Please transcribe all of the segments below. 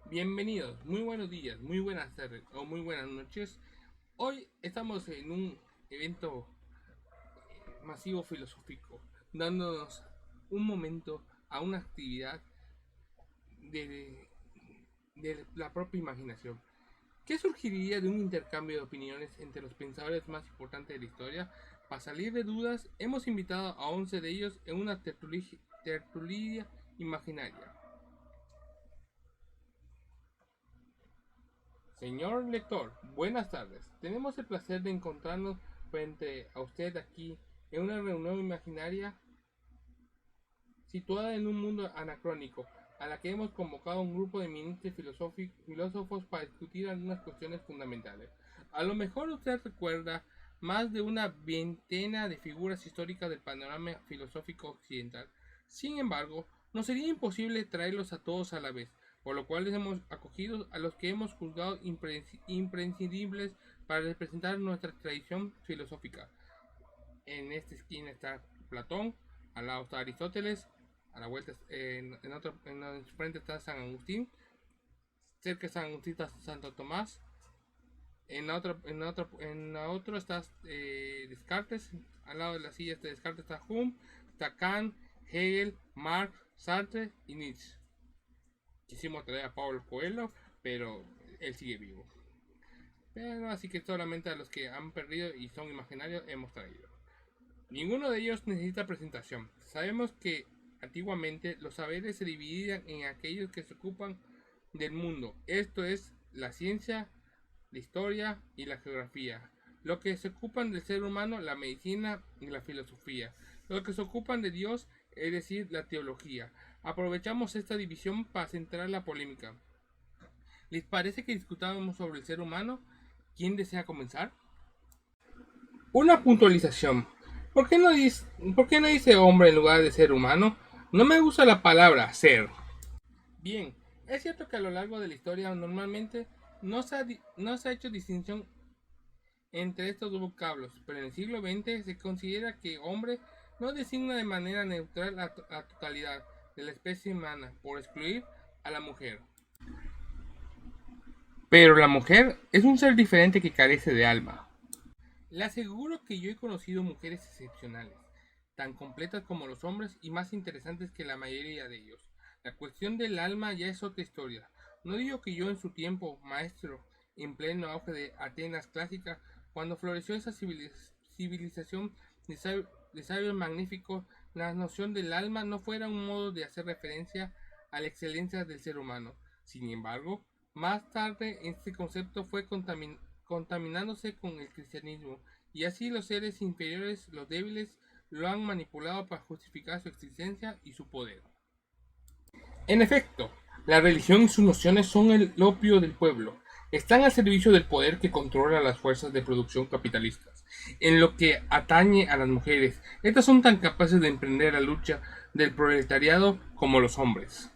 Bienvenidos, muy buenos días, muy buenas tardes o muy buenas noches. Hoy estamos en un evento masivo filosófico, dándonos un momento a una actividad de, de la propia imaginación. ¿Qué surgiría de un intercambio de opiniones entre los pensadores más importantes de la historia? Para salir de dudas, hemos invitado a 11 de ellos en una tertulia imaginaria. Señor lector, buenas tardes. Tenemos el placer de encontrarnos frente a usted aquí en una reunión imaginaria situada en un mundo anacrónico, a la que hemos convocado a un grupo de eminentes filósofos para discutir algunas cuestiones fundamentales. A lo mejor usted recuerda más de una veintena de figuras históricas del panorama filosófico occidental. Sin embargo, no sería imposible traerlos a todos a la vez, por lo cual les hemos acogido a los que hemos juzgado imprescindibles para representar nuestra tradición filosófica. En esta esquina está Platón, al lado está Aristóteles, a la vuelta en el frente está San Agustín, cerca de San Agustín está Santo Tomás, en la otra está Descartes, al lado de la silla de Descartes está Hume, está Kant, Hegel, Marx, Sartre y Nietzsche. Quisimos traer a Pablo Coelho, pero él sigue vivo. Pero así que solamente a los que han perdido y son imaginarios hemos traído. Ninguno de ellos necesita presentación. Sabemos que antiguamente los saberes se dividían en aquellos que se ocupan del mundo, esto es, la ciencia, la historia y la geografía. Los que se ocupan del ser humano, la medicina y la filosofía. Los que se ocupan de Dios, es decir, la teología. Aprovechamos esta división para centrar la polémica. ¿Les parece que discutamos sobre el ser humano? ¿Quién desea comenzar? Una puntualización. ¿Por qué no dice hombre en lugar de ser humano? No me gusta la palabra ser. Bien, es cierto que a lo largo de la historia normalmente no se ha hecho distinción entre estos dos vocablos, pero en el siglo XX se considera que hombre no designa de manera neutral la totalidad de la especie humana, por excluir a la mujer. Pero la mujer es un ser diferente que carece de alma. Le aseguro que yo he conocido mujeres excepcionales, tan completas como los hombres y más interesantes que la mayoría de ellos. La cuestión del alma ya es otra historia. No digo que yo en su tiempo, maestro, en pleno auge de Atenas clásica, cuando floreció esa civilización de sabios magníficos, la noción del alma no fuera un modo de hacer referencia a la excelencia del ser humano. Sin embargo, más tarde este concepto fue contaminándose con el cristianismo, y así los seres inferiores, los débiles, lo han manipulado para justificar su existencia y su poder. En efecto, la religión y sus nociones son el opio del pueblo. Están al servicio del poder que controla las fuerzas de producción capitalistas. En lo que atañe a las mujeres, estas son tan capaces de emprender la lucha del proletariado como los hombres.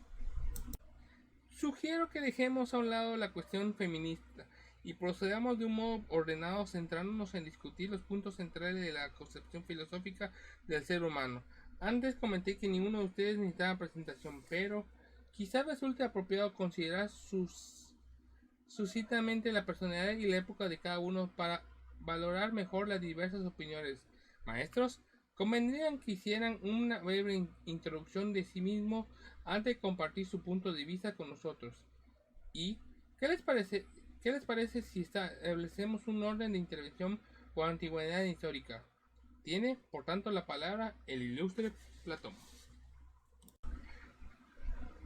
Sugiero que dejemos a un lado la cuestión feminista y procedamos de un modo ordenado centrándonos en discutir los puntos centrales de la concepción filosófica del ser humano. Antes comenté que ninguno de ustedes necesitaba presentación, pero quizá resulte apropiado considerar suscitamente la personalidad y la época de cada uno para valorar mejor las diversas opiniones. Maestros, convendrían que hicieran una breve introducción de sí mismos antes de compartir su punto de vista con nosotros. ¿Y qué les parece, si establecemos un orden de intervención por antigüedad histórica? Tiene, por tanto, la palabra el ilustre Platón.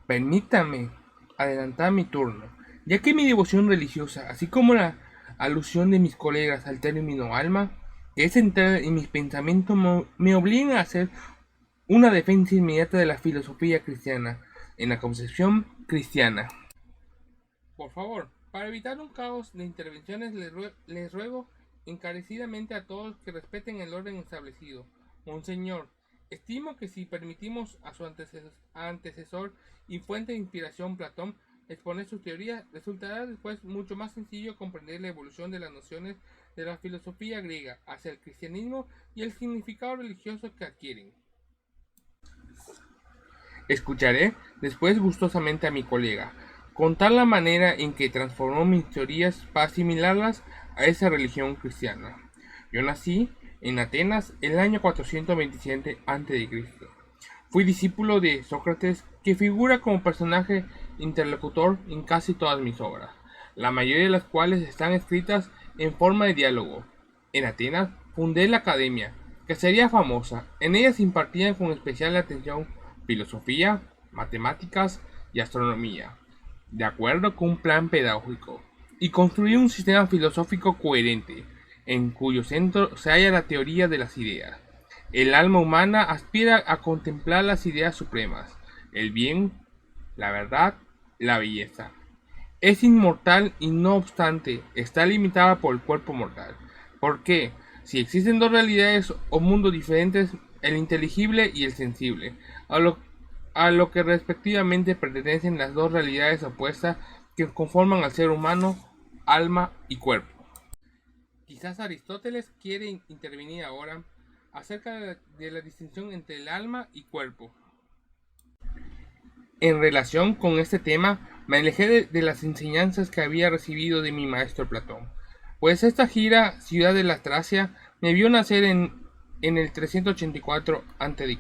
Permítame adelantar mi turno, ya que mi devoción religiosa, así como la alusión de mis colegas al término alma, es centrada en mis pensamientos, me obligan a hacer una defensa inmediata de la filosofía cristiana, en la concepción cristiana. Por favor, para evitar un caos de intervenciones, les ruego encarecidamente a todos que respeten el orden establecido. Monseñor, estimo que si permitimos a su antecesor y fuente de inspiración Platón exponer sus teorías, resultará después mucho más sencillo comprender la evolución de las nociones de la filosofía griega hacia el cristianismo y el significado religioso que adquieren. Escucharé después gustosamente a mi colega. contar la manera en que transformó mis teorías para asimilarlas a esa religión cristiana. Yo nací en Atenas el año 427 a.C. Fui discípulo de Sócrates, que figura como personaje interlocutor en casi todas mis obras, la mayoría de las cuales están escritas en forma de diálogo. En Atenas fundé la academia, que sería famosa. En ella se impartían con especial atención filosofía, matemáticas y astronomía, de acuerdo con un plan pedagógico, y construí un sistema filosófico coherente, en cuyo centro se halla la teoría de las ideas. El alma humana aspira a contemplar las ideas supremas, el bien, la verdad, la belleza. Es inmortal y no obstante está limitada por el cuerpo mortal. ¿Por qué? Si existen dos realidades o mundos diferentes, el inteligible y el sensible, a lo que respectivamente pertenecen las dos realidades opuestas que conforman al ser humano, alma y cuerpo. Quizás Aristóteles quiere intervenir ahora acerca de la distinción entre el alma y cuerpo. En relación con este tema, me alejé de las enseñanzas que había recibido de mi maestro Platón, pues esta gira, ciudad de la Tracia, me vio nacer en el 384 a.C.,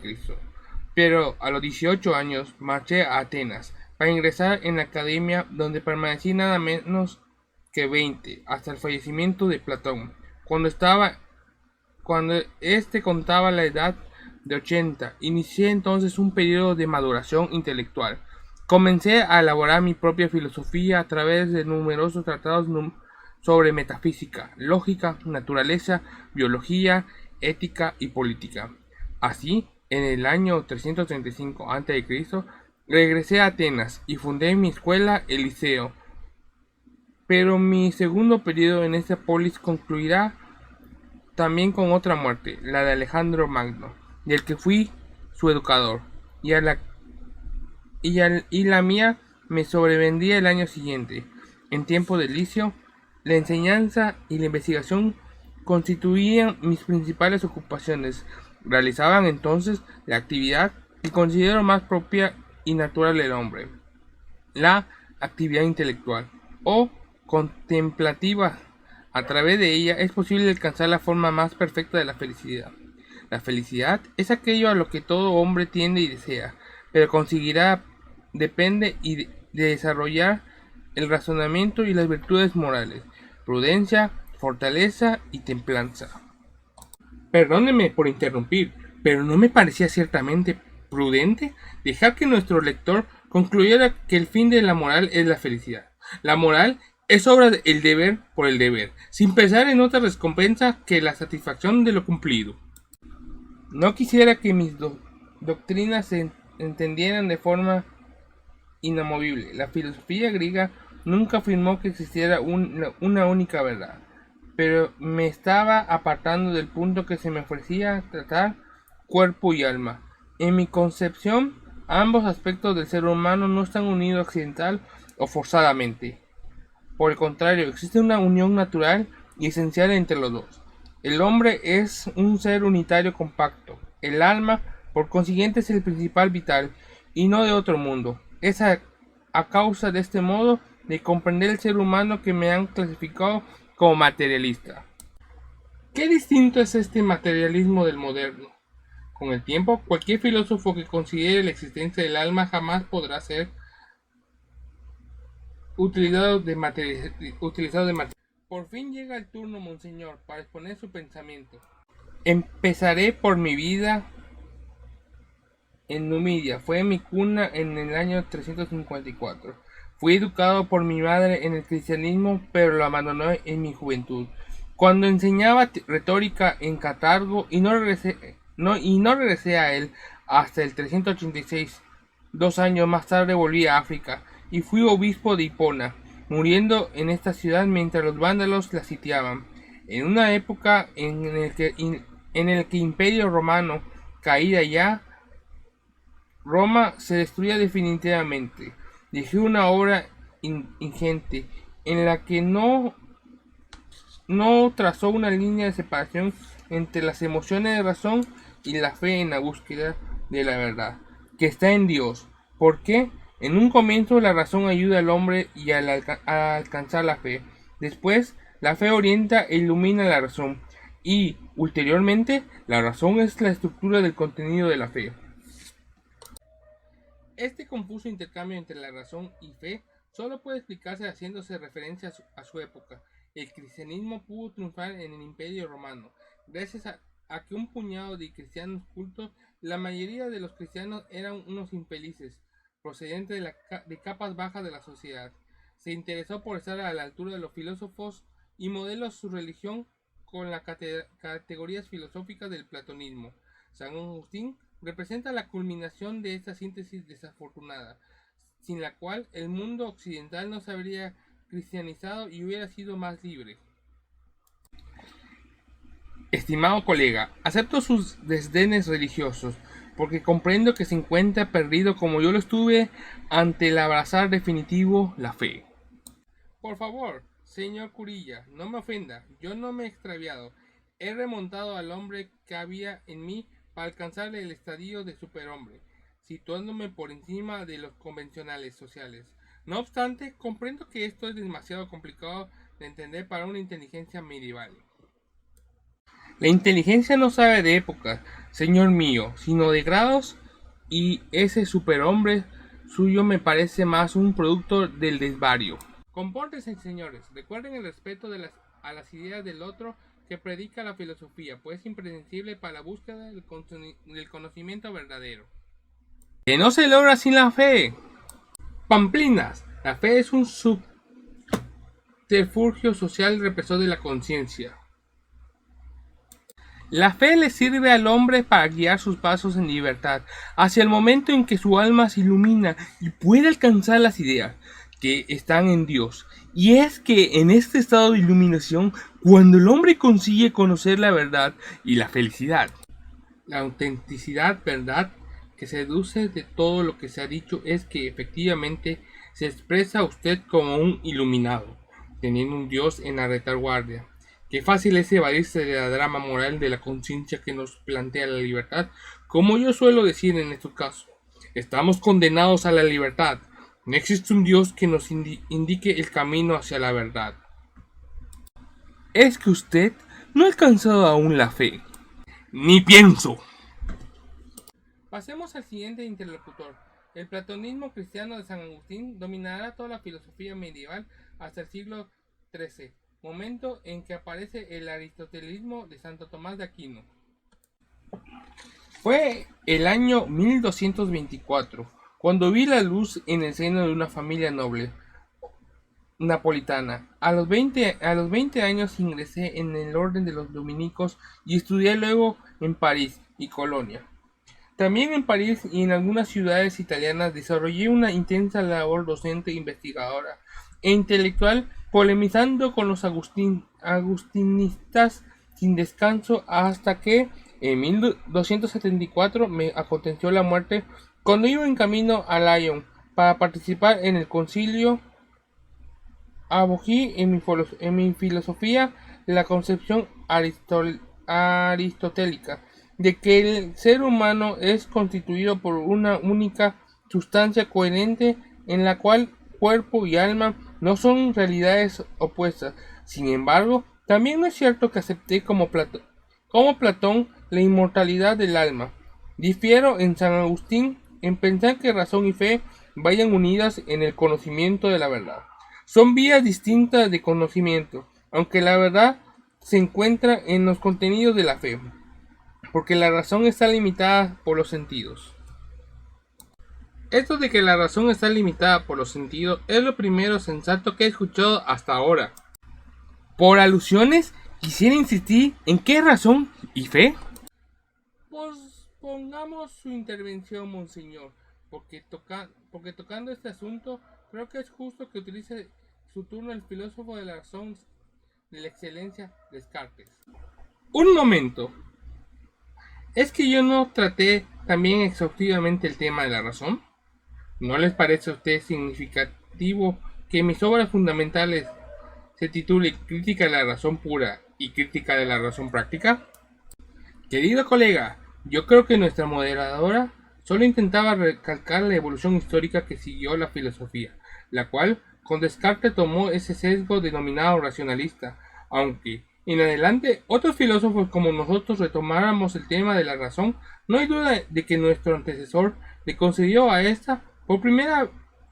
pero a los 18 años marché a Atenas para ingresar en la academia, donde permanecí nada menos que 20 hasta el fallecimiento de Platón, cuando éste contaba la edad de 80. Inicié entonces un periodo de maduración intelectual. Comencé a elaborar mi propia filosofía a través de numerosos tratados sobre metafísica, lógica, naturaleza, biología, ética y política. Así, en el año 335 a.C., regresé a Atenas y fundé mi escuela, el Liceo. Pero mi segundo periodo en esta polis concluirá también con otra muerte, la de Alejandro Magno, del que fui su educador, y la mía me sobrevendría el año siguiente. En tiempo de Licio, la enseñanza y la investigación constituían mis principales ocupaciones. Realizaban entonces la actividad que considero más propia y natural del hombre, la actividad intelectual o contemplativa. A través de ella es posible alcanzar la forma más perfecta de la felicidad. La felicidad es aquello a lo que todo hombre tiende y desea, pero conseguirá depende de desarrollar el razonamiento y las virtudes morales, prudencia, fortaleza y templanza. Perdóneme por interrumpir, pero ¿no me parecía ciertamente prudente dejar que nuestro lector concluyera que el fin de la moral es la felicidad? La moral es obra del deber por el deber, sin pensar en otra recompensa que la satisfacción de lo cumplido. No quisiera que mis doctrinas se entendieran de forma inamovible. La filosofía griega nunca afirmó que existiera una única verdad, pero me estaba apartando del punto que se me ofrecía tratar, cuerpo y alma. En mi concepción, ambos aspectos del ser humano no están unidos accidental o forzadamente. Por el contrario, existe una unión natural y esencial entre los dos. El hombre es un ser unitario compacto. El alma, por consiguiente, es el principal vital y no de otro mundo. Es a causa de este modo de comprender el ser humano que me han clasificado como materialista. ¿Qué distinto es este materialismo del moderno? Con el tiempo, cualquier filósofo que considere la existencia del alma jamás podrá ser utilizado de material. Por fin llega el turno, monseñor, para exponer su pensamiento. Empezaré por mi vida en Numidia. Fue mi cuna en el año 354. Fui educado por mi madre en el cristianismo, pero lo abandoné en mi juventud, cuando enseñaba retórica en Cartago, y no regresé a él hasta el 386. 2 años más tarde volví a África y fui obispo de Hipona, muriendo en esta ciudad mientras los vándalos la sitiaban, en una época en el que Imperio Romano caía ya, Roma se destruía definitivamente. Dejé una obra ingente en la que no trazó una línea de separación entre las emociones de razón y la fe en la búsqueda de la verdad, que está en Dios. ¿Por qué? En un comienzo la razón ayuda al hombre y a alcanzar la fe. Después, la fe orienta e ilumina la razón. Y, ulteriormente, la razón es la estructura del contenido de la fe. Este confuso intercambio entre la razón y fe solo puede explicarse haciéndose referencia a su época. El cristianismo pudo triunfar en el Imperio Romano, gracias a que un puñado de cristianos cultos, la mayoría de los cristianos eran unos infelices, procedentes de capas bajas de la sociedad. Se interesó por estar a la altura de los filósofos y modeló su religión con las categorías filosóficas del platonismo. San Agustín representa la culminación de esta síntesis desafortunada, sin la cual el mundo occidental no se habría cristianizado y hubiera sido más libre. Estimado colega, acepto sus desdenes religiosos, porque comprendo que se encuentra perdido como yo lo estuve ante el abrazar definitivo la fe. Por favor, señor Curilla, no me ofenda, yo no me he extraviado. He remontado al hombre que había en mí para alcanzar el estadio de superhombre, situándome por encima de los convencionales sociales. No obstante, comprendo que esto es demasiado complicado de entender para una inteligencia medieval. La inteligencia no sabe de épocas, señor mío, sino de grados, y ese superhombre suyo me parece más un producto del desvarío. Compórtense, señores, recuerden el respeto a las ideas del otro que predica la filosofía, pues es imprescindible para la búsqueda del conocimiento verdadero. Que no se logra sin la fe. Pamplinas, la fe es un subterfugio social represor de la conciencia. La fe le sirve al hombre para guiar sus pasos en libertad, hacia el momento en que su alma se ilumina y puede alcanzar las ideas que están en Dios. Y es que en este estado de iluminación, cuando el hombre consigue conocer la verdad y la felicidad, la autenticidad, verdad, que se deduce de todo lo que se ha dicho es que efectivamente se expresa usted como un iluminado, teniendo un Dios en la retaguardia. Qué fácil es evadirse de la drama moral de la conciencia que nos plantea la libertad, como yo suelo decir en estos casos. Estamos condenados a la libertad. No existe un Dios que nos indique el camino hacia la verdad. Es que usted no ha alcanzado aún la fe. Ni pienso. Pasemos al siguiente interlocutor. El platonismo cristiano de San Agustín dominará toda la filosofía medieval hasta el siglo XIII, momento en que aparece el aristotelismo de Santo Tomás de Aquino. Fue el año 1224 cuando vi la luz en el seno de una familia noble napolitana. A los 20 años ingresé en el orden de los dominicos y estudié luego en París y Colonia. También en París y en algunas ciudades italianas desarrollé una intensa labor docente, investigadora e intelectual, polemizando con los agustinistas sin descanso hasta que en 1274 me aconteció la muerte cuando iba en camino a Lyon para participar en el concilio. Abogí en mi filosofía la concepción aristotélica de que el ser humano es constituido por una única sustancia coherente en la cual cuerpo y alma no son realidades opuestas. Sin embargo, también no es cierto que acepté como Platón la inmortalidad del alma. Difiero en San Agustín en pensar que razón y fe vayan unidas en el conocimiento de la verdad. Son vías distintas de conocimiento, aunque la verdad se encuentra en los contenidos de la fe, porque la razón está limitada por los sentidos. Esto de que la razón está limitada por los sentidos es lo primero sensato que he escuchado hasta ahora. Por alusiones, quisiera insistir en qué razón y fe. Pues pongamos su intervención, monseñor, porque tocando este asunto, creo que es justo que utilice su turno el filósofo de la razón de la excelencia, Descartes. Un momento. ¿Es que yo no traté también exhaustivamente el tema de la razón? ¿No les parece a usted significativo que mis obras fundamentales se titule Crítica de la razón pura y Crítica de la razón práctica? Querido colega, yo creo que nuestra moderadora solo intentaba recalcar la evolución histórica que siguió la filosofía, la cual con Descartes tomó ese sesgo denominado racionalista, aunque en adelante otros filósofos como nosotros retomáramos el tema de la razón, no hay duda de que nuestro antecesor le concedió a esta por primera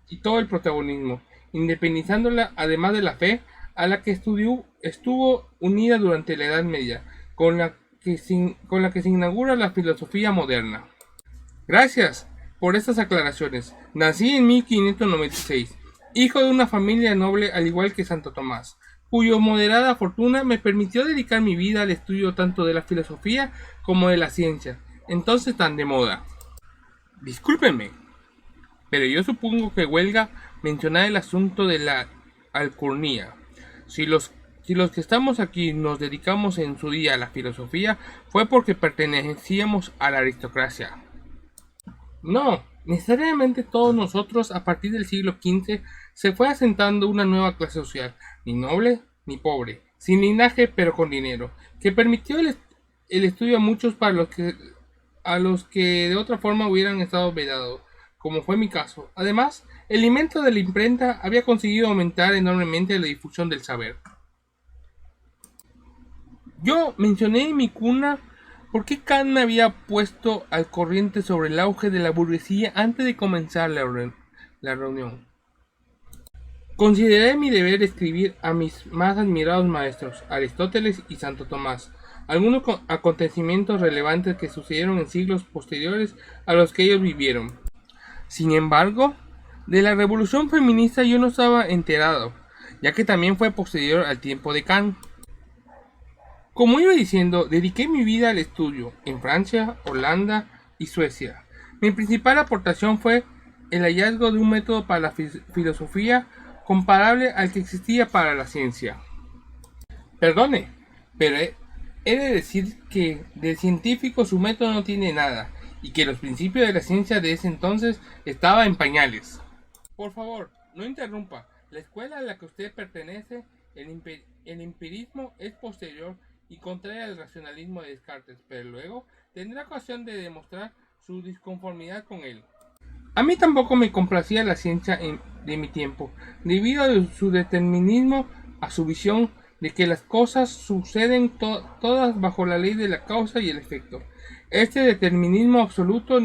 y todo el protagonismo, independizándola además de la fe a la que estuvo unida durante la Edad Media, con la que se inaugura la filosofía moderna. Gracias por estas aclaraciones. Nací en 1596, hijo de una familia noble al igual que Santo Tomás, cuya moderada fortuna me permitió dedicar mi vida al estudio tanto de la filosofía como de la ciencia, entonces tan de moda. Discúlpenme, pero yo supongo que huelga mencionar el asunto de la alcurnia. Si los que estamos aquí nos dedicamos en su día a la filosofía, fue porque pertenecíamos a la aristocracia. No, necesariamente todos nosotros a partir del siglo XV se fue asentando una nueva clase social, ni noble ni pobre, sin linaje pero con dinero, que permitió el estudio a muchos a los que de otra forma hubieran estado vedados, como fue mi caso. Además, el invento de la imprenta había conseguido aumentar enormemente la difusión del saber. Yo mencioné en mi cuna por qué Kant me había puesto al corriente sobre el auge de la burguesía antes de comenzar la reunión. Consideré mi deber escribir a mis más admirados maestros, Aristóteles y Santo Tomás, algunos acontecimientos relevantes que sucedieron en siglos posteriores a los que ellos vivieron. Sin embargo, de la revolución feminista yo no estaba enterado, ya que también fue posterior al tiempo de Kant. Como iba diciendo, dediqué mi vida al estudio en Francia, Holanda y Suecia. Mi principal aportación fue el hallazgo de un método para la filosofía comparable al que existía para la ciencia. Perdone, pero he de decir que del científico su método no tiene nada, y que los principios de la ciencia de ese entonces estaban en pañales. Por favor, no interrumpa. La escuela a la que usted pertenece, el empirismo, es posterior y contraria al racionalismo de Descartes, pero luego tendrá ocasión de demostrar su disconformidad con él. A mí tampoco me complacía la ciencia de mi tiempo, debido a su determinismo, a su visión de que las cosas suceden todas bajo la ley de la causa y el efecto. Este determinismo absoluto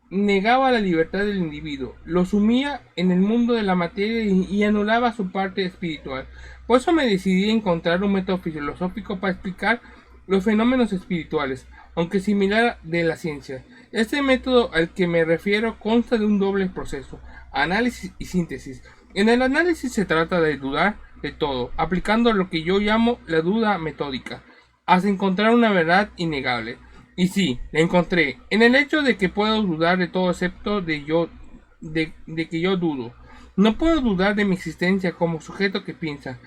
negaba la libertad del individuo, lo sumía en el mundo de la materia y anulaba su parte espiritual. Por eso me decidí a encontrar un método filosófico para explicar los fenómenos espirituales, aunque similar de la ciencia. Este método al que me refiero consta de un doble proceso, análisis y síntesis. En el análisis se trata de dudar de todo, aplicando lo que yo llamo la duda metódica, hasta encontrar una verdad innegable. Y sí, la encontré, en el hecho de que puedo dudar de todo excepto de que yo dudo. No puedo dudar de mi existencia como sujeto que piensa.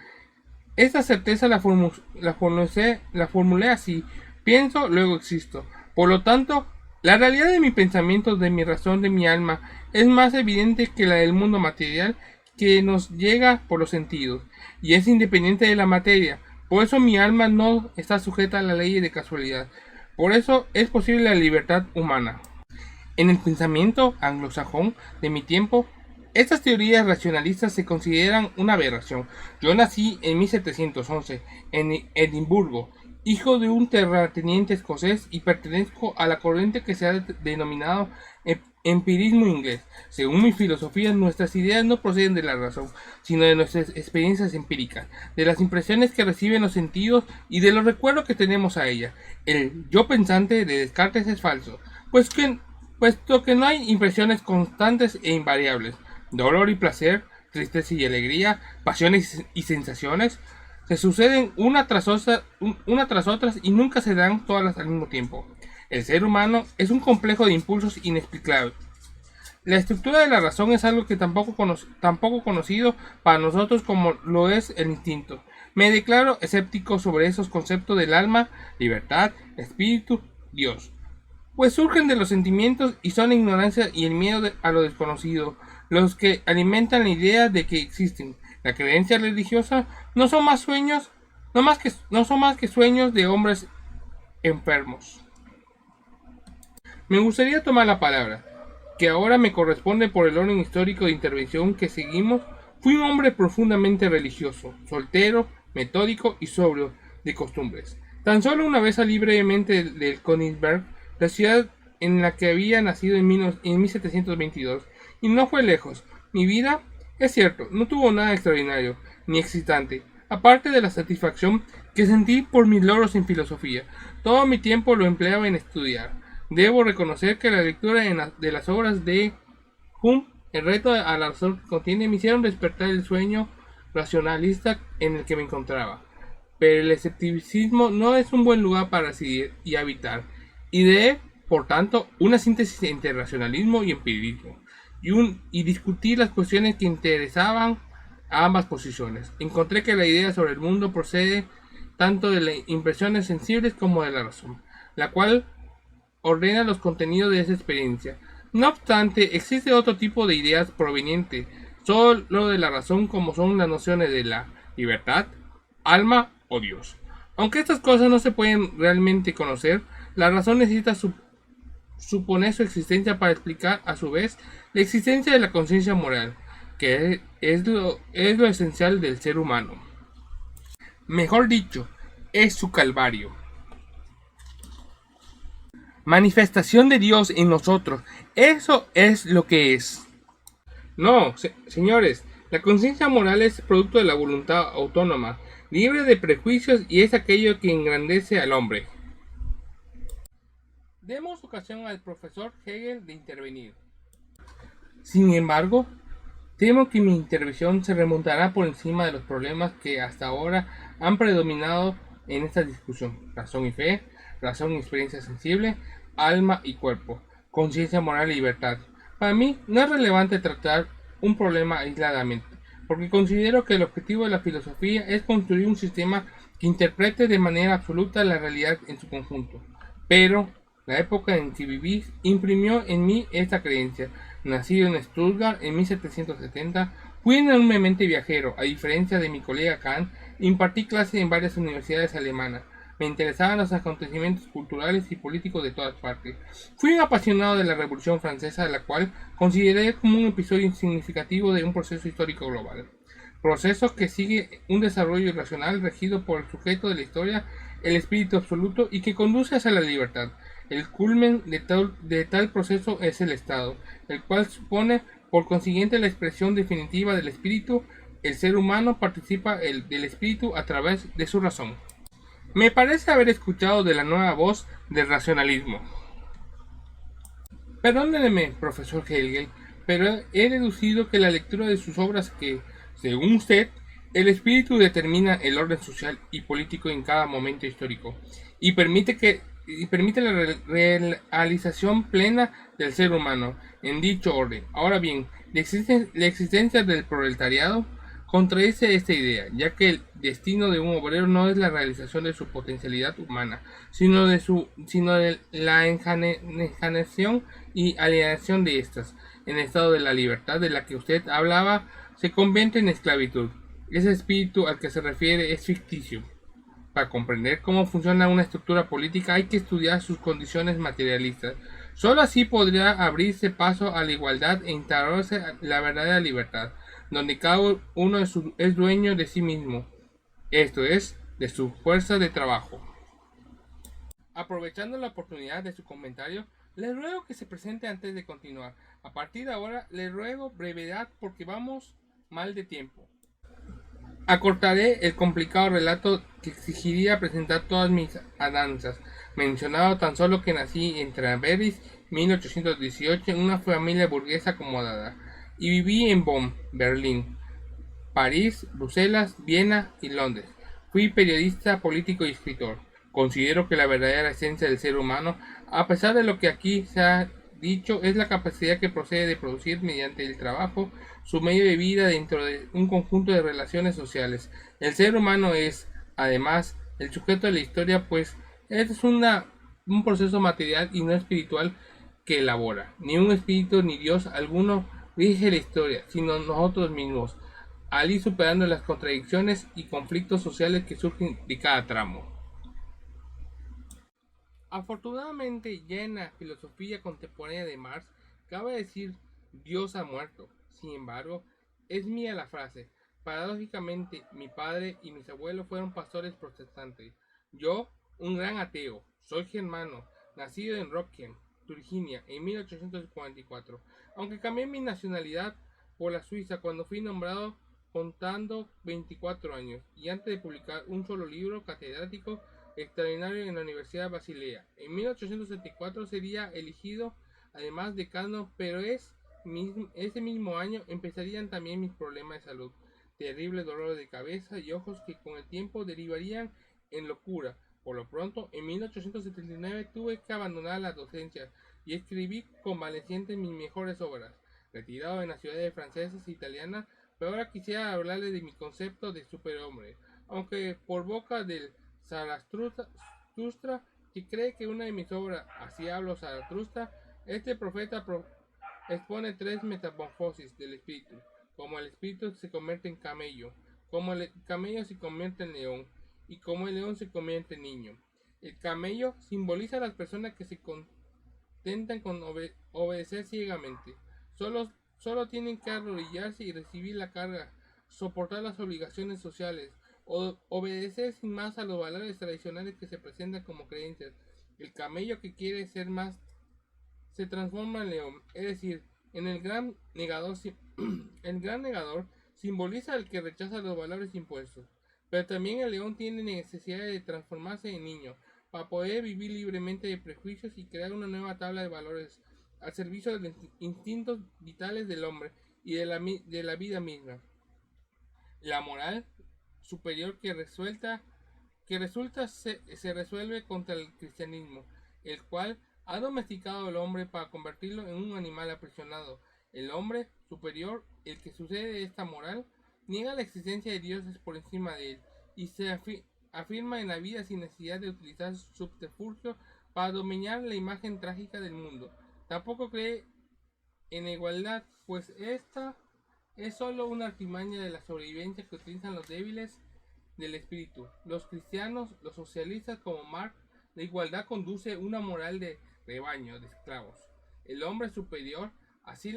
Esta certeza la formulé así: pienso, luego existo. Por lo tanto, la realidad de mi pensamiento, de mi razón, de mi alma, es más evidente que la del mundo material que nos llega por los sentidos, y es independiente de la materia. Por eso mi alma no está sujeta a la ley de casualidad. Por eso es posible la libertad humana. En el pensamiento anglosajón de mi tiempo, estas teorías racionalistas se consideran una aberración. Yo nací en 1711 en Edimburgo, hijo de un terrateniente escocés, y pertenezco a la corriente que se ha denominado empirismo inglés. Según mi filosofía, nuestras ideas no proceden de la razón, sino de nuestras experiencias empíricas, de las impresiones que reciben los sentidos y de los recuerdos que tenemos a ella. El yo pensante de Descartes es falso, puesto que no hay impresiones constantes e invariables. Dolor y placer, tristeza y alegría, pasiones y sensaciones se suceden una tras otras y nunca se dan todas al mismo tiempo. El ser humano es un complejo de impulsos inexplicables. La estructura de la razón es algo que tampoco conocido para nosotros como lo es el instinto. Me declaro escéptico sobre esos conceptos del alma, libertad, espíritu, Dios, pues surgen de los sentimientos y son la ignorancia y el miedo a lo desconocido los que alimentan la idea de que existen. La creencia religiosa no son más que sueños de hombres enfermos. Me gustaría tomar la palabra, que ahora me corresponde por el orden histórico de intervención que seguimos. Fui un hombre profundamente religioso, soltero, metódico y sobrio de costumbres. Tan solo una vez salí brevemente del Königsberg, la ciudad en la que había nacido en 1722, y no fue lejos. Mi vida, es cierto, no tuvo nada extraordinario ni excitante, aparte de la satisfacción que sentí por mis logros en filosofía. Todo mi tiempo lo empleaba en estudiar. Debo reconocer que la lectura de las obras de Hume, el reto a la razón que contiene, me hicieron despertar el sueño racionalista en el que me encontraba. Pero el escepticismo no es un buen lugar para residir y habitar. Ideé, por tanto, una síntesis entre racionalismo y empirismo, y discutir las cuestiones que interesaban a ambas posiciones. Encontré que la idea sobre el mundo procede tanto de las impresiones sensibles como de la razón, la cual ordena los contenidos de esa experiencia. No obstante, existe otro tipo de ideas provenientes solo de la razón, como son las nociones de la libertad, alma o Dios. Aunque estas cosas no se pueden realmente conocer, la razón necesita suponer su existencia para explicar a su vez la existencia de la conciencia moral, que es lo esencial del ser humano. Mejor dicho, es su calvario. Manifestación de Dios en nosotros. Eso es lo que es. No, señores, la conciencia moral es producto de la voluntad autónoma, libre de prejuicios, y es aquello que engrandece al hombre. Demos ocasión al profesor Hegel de intervenir. Sin embargo, temo que mi intervención se remontará por encima de los problemas que hasta ahora han predominado en esta discusión: razón y fe, razón y experiencia sensible, alma y cuerpo, conciencia moral y libertad. Para mí no es relevante tratar un problema aisladamente, porque considero que el objetivo de la filosofía es construir un sistema que interprete de manera absoluta la realidad en su conjunto. Pero la época en que viví imprimió en mí esta creencia. Nacido en Stuttgart en 1770, fui enormemente viajero. A diferencia de mi colega Kant, impartí clases en varias universidades alemanas. Me interesaban los acontecimientos culturales y políticos de todas partes. Fui un apasionado de la Revolución Francesa, la cual consideré como un episodio significativo de un proceso histórico global. Proceso que sigue un desarrollo irracional regido por el sujeto de la historia, el espíritu absoluto, y que conduce hacia la libertad. El culmen de tal proceso es el Estado, el cual supone por consiguiente la expresión definitiva del espíritu. El ser humano participa del espíritu a través de su razón. Me parece haber escuchado de la nueva voz del racionalismo. Perdóneme, profesor Hegel, pero he deducido que la lectura de sus obras que, según usted, el espíritu determina el orden social y político en cada momento histórico y permite la realización plena del ser humano en dicho orden. Ahora bien, la existencia del proletariado contradice esta idea, ya que el destino de un obrero no es la realización de su potencialidad humana, sino de la enajenación y alienación de estas. En el estado de la libertad de la que usted hablaba, se convierte en esclavitud. Ese espíritu al que se refiere es ficticio. Para comprender cómo funciona una estructura política hay que estudiar sus condiciones materialistas. Solo así podrá abrirse paso a la igualdad e instaurarse la verdadera libertad, donde cada uno es dueño de sí mismo, esto es, de su fuerza de trabajo. Aprovechando la oportunidad de su comentario, le ruego que se presente antes de continuar. A partir de ahora, le ruego brevedad porque vamos mal de tiempo. Acortaré el complicado relato que exigiría presentar todas mis andanzas, mencionado tan solo que nací en Traveris, 1818, en una familia burguesa acomodada, y viví en Bonn, Berlín, París, Bruselas, Viena y Londres. Fui periodista, político y escritor. Considero que la verdadera esencia del ser humano, a pesar de lo que aquí se ha dicho, es la capacidad que procede de producir mediante el trabajo su medio de vida dentro de un conjunto de relaciones sociales. El ser humano es, además, el sujeto de la historia, pues es un proceso material y no espiritual que elabora. Ni un espíritu ni Dios alguno rige la historia, sino nosotros mismos, al ir superando las contradicciones y conflictos sociales que surgen de cada tramo. Afortunadamente, ya en la filosofía contemporánea de Marx, cabe decir Dios ha muerto. Sin embargo, es mía la frase. Paradójicamente, mi padre y mis abuelos fueron pastores protestantes. Yo, un gran ateo, soy germano, nacido en Rockham, Virginia, en 1844, aunque cambié mi nacionalidad por la Suiza cuando fui nombrado contando 24 años, y antes de publicar un solo libro, catedrático extraordinario en la Universidad de Basilea. En 1874 sería elegido además decano, pero ese mismo año empezarían también mis problemas de salud, terribles dolores de cabeza y ojos que con el tiempo derivarían en locura. Por lo pronto, en 1879 tuve que abandonar la docencia y escribí convaleciente mis mejores obras, retirado en las ciudades francesas e italianas, pero ahora quisiera hablarles de mi concepto de superhombre, aunque por boca del Zaratustra, que cree que una de mis obras, Así hablo Zaratustra, este profeta expone tres metamorfosis del espíritu, como el espíritu se convierte en camello, como el camello se convierte en león, y como el león se convierte en niño. El camello simboliza a las personas que se contentan con obedecer ciegamente. Solo tienen que arrodillarse y recibir la carga, soportar las obligaciones sociales, o obedecer sin más a los valores tradicionales que se presentan como creencias. El camello que quiere ser más se transforma en león, es decir, en el gran negador. El gran negador simboliza al que rechaza los valores impuestos, pero también el león tiene necesidad de transformarse en niño para poder vivir libremente de prejuicios y crear una nueva tabla de valores al servicio de los instintos vitales del hombre y de la vida misma. La moral superior se resuelve contra el cristianismo, el cual ha domesticado al hombre para convertirlo en un animal aprisionado. El hombre superior, el que sucede esta moral, niega la existencia de dioses por encima de él y se afirma en la vida sin necesidad de utilizar subterfugio para dominar la imagen trágica del mundo. Tampoco cree en la igualdad, pues esta es solo una artimaña de la sobrevivencia que utilizan los débiles del espíritu. Los cristianos, los socialistas como Marx, la igualdad conduce una moral de rebaño, de esclavos. El hombre superior, si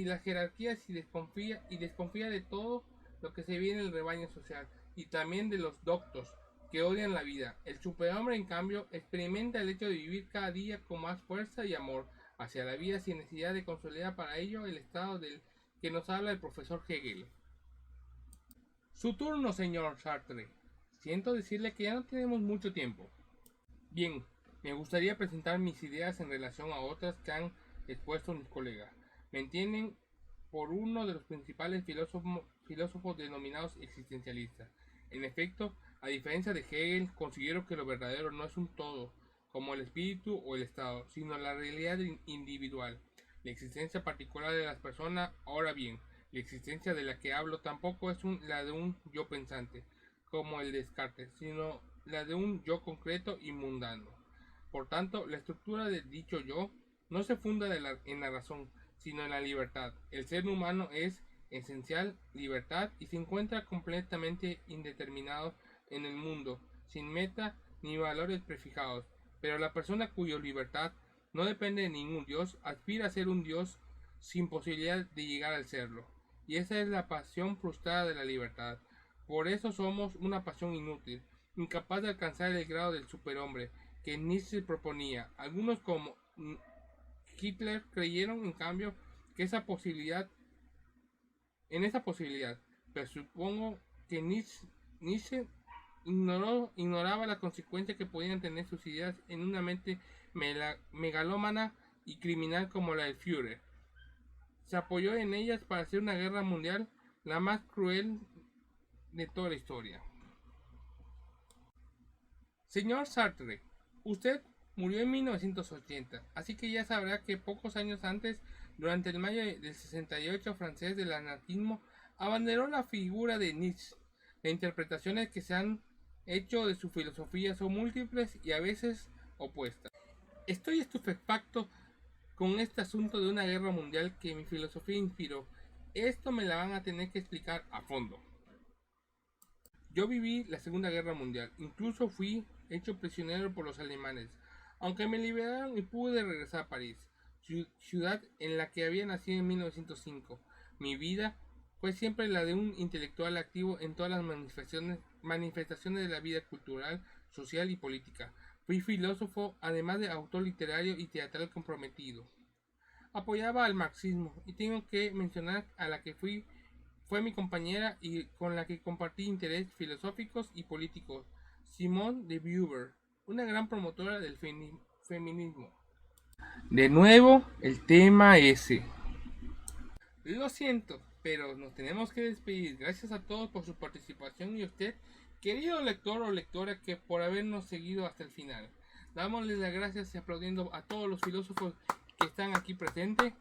la jerarquía desconfía de todo lo que se ve en el rebaño social y también de los doctos que odian la vida. El superhombre, en cambio, experimenta el hecho de vivir cada día con más fuerza y amor hacia la vida sin necesidad de consolidar para ello el estado del que nos habla el profesor Hegel. Su turno, señor Sartre. Siento decirle que ya no tenemos mucho tiempo. Bien, me gustaría presentar mis ideas en relación a otras que han expuesto mis colegas. Me entienden por uno de los principales filósofos denominados existencialistas. En efecto, a diferencia de Hegel, considero que lo verdadero no es un todo, como el espíritu o el estado, sino la realidad individual, la existencia particular de las personas. Ahora bien, la existencia de la que hablo tampoco es la de un yo pensante, como el Descartes, sino la de un yo concreto y mundano. Por tanto, la estructura de dicho yo no se funda en la razón, sino en la libertad. El ser humano es esencial libertad y se encuentra completamente indeterminado en el mundo, sin meta ni valores prefijados. Pero la persona cuya libertad no depende de ningún dios aspira a ser un dios sin posibilidad de llegar al serlo. Y esa es la pasión frustrada de la libertad. Por eso somos una pasión inútil, incapaz de alcanzar el grado del superhombre que Nietzsche proponía. Algunos como Hitler creyeron en cambio que esa posibilidad, pero supongo que Nietzsche ignoraba la consecuencia que podían tener sus ideas en una mente megalómana y criminal como la del Führer. Se apoyó en ellas para hacer una guerra mundial la más cruel de toda la historia. Señor Sartre, usted murió en 1980, así que ya sabrá que pocos años antes, durante el mayo del 68 francés del anarquismo, abanderó la figura de Nietzsche. Las interpretaciones que se han hecho de su filosofía son múltiples y a veces opuestas. Estoy estupefacto con este asunto de una guerra mundial que mi filosofía inspiró. Esto me la van a tener que explicar a fondo. Yo viví la Segunda Guerra Mundial, incluso fui hecho prisionero por los alemanes. aunque me liberaron y pude regresar a París, ciudad en la que había nacido en 1905. Mi vida fue siempre la de un intelectual activo en todas las manifestaciones de la vida cultural, social y política. Fui filósofo, además de autor literario y teatral comprometido. Apoyaba al marxismo, y tengo que mencionar a la que fue mi compañera y con la que compartí intereses filosóficos y políticos, Simone de Beauvoir, una gran promotora del feminismo. De nuevo, el tema ese. Lo siento, pero nos tenemos que despedir. Gracias a todos por su participación y a usted, querido lector o lectora, que por habernos seguido hasta el final. Dámosles las gracias y aplaudiendo a todos los filósofos que están aquí presentes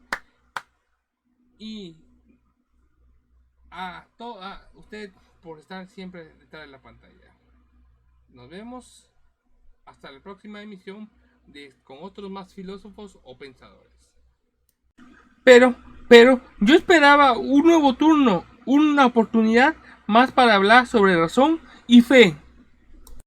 y a usted por estar siempre detrás de la pantalla. Nos vemos hasta la próxima emisión con otros más filósofos o pensadores. Pero yo esperaba un nuevo turno, una oportunidad más para hablar sobre razón y fe.